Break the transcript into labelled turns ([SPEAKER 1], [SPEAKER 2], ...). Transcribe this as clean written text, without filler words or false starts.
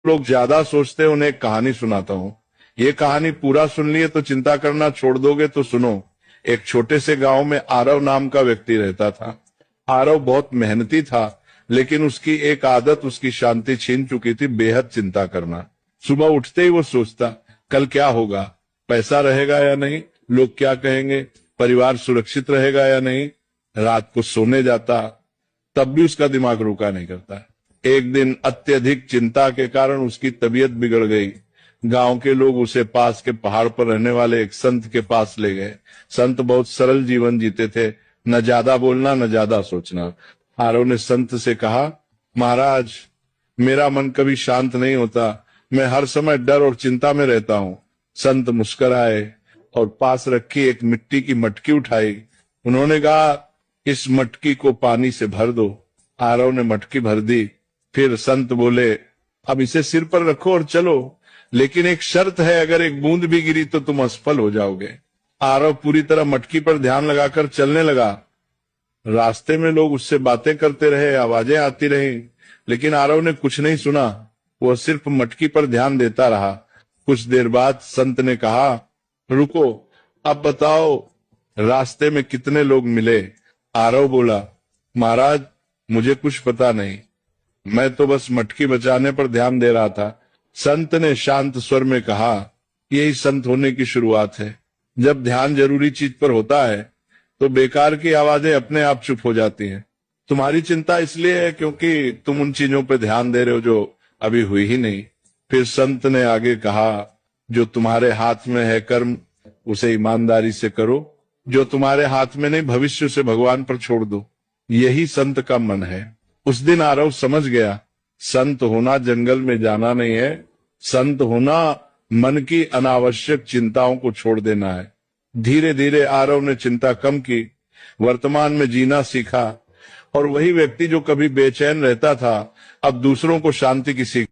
[SPEAKER 1] लोग ज्यादा सोचते हैं उन्हें एक कहानी सुनाता हूँ। ये कहानी पूरा सुन लिए तो चिंता करना छोड़ दोगे, तो सुनो। एक छोटे से गांव में आरव नाम का व्यक्ति रहता था। आरव बहुत मेहनती था, लेकिन उसकी एक आदत उसकी शांति छीन चुकी थी, बेहद चिंता करना। सुबह उठते ही वो सोचता, कल क्या होगा, पैसा रहेगा या नहीं, लोग क्या कहेंगे, परिवार सुरक्षित रहेगा या नहीं। रात को सोने जाता, तब भी उसका दिमाग रुका नहीं करता। एक दिन अत्यधिक चिंता के कारण उसकी तबीयत बिगड़ गई। गांव के लोग उसे पास के पहाड़ पर रहने वाले एक संत के पास ले गए। संत बहुत सरल जीवन जीते थे, न ज्यादा बोलना न ज्यादा सोचना। आरव ने संत से कहा, महाराज, मेरा मन कभी शांत नहीं होता, मैं हर समय डर और चिंता में रहता हूँ। संत मुस्कुराए और पास रखी एक मिट्टी की मटकी उठाई। उन्होंने कहा, इस मटकी को पानी से भर दो। आरव ने मटकी भर दी। फिर संत बोले, अब इसे सिर पर रखो और चलो, लेकिन एक शर्त है, अगर एक बूंद भी गिरी तो तुम असफल हो जाओगे। आरव पूरी तरह मटकी पर ध्यान लगाकर चलने लगा। रास्ते में लोग उससे बातें करते रहे, आवाजें आती रही, लेकिन आरव ने कुछ नहीं सुना। वह सिर्फ मटकी पर ध्यान देता रहा। कुछ देर बाद संत ने कहा, रुको, अब बताओ रास्ते में कितने लोग मिले। आरव बोला, महाराज, मुझे कुछ पता नहीं, मैं तो बस मटकी बचाने पर ध्यान दे रहा था। संत ने शांत स्वर में कहा, यही संत होने की शुरुआत है। जब ध्यान जरूरी चीज पर होता है तो बेकार की आवाजें अपने आप चुप हो जाती हैं। तुम्हारी चिंता इसलिए है क्योंकि तुम उन चीजों पर ध्यान दे रहे हो जो अभी हुई ही नहीं। फिर संत ने आगे कहा, जो तुम्हारे हाथ में है कर्म, उसे ईमानदारी से करो। जो तुम्हारे हाथ में नहीं, भविष्य से भगवान पर छोड़ दो। यही संत का मन है। उस दिन आरव समझ गया, संत होना जंगल में जाना नहीं है, संत होना मन की अनावश्यक चिंताओं को छोड़ देना है। धीरे धीरे आरव ने चिंता कम की, वर्तमान में जीना सीखा, और वही व्यक्ति जो कभी बेचैन रहता था, अब दूसरों को शांति की सीख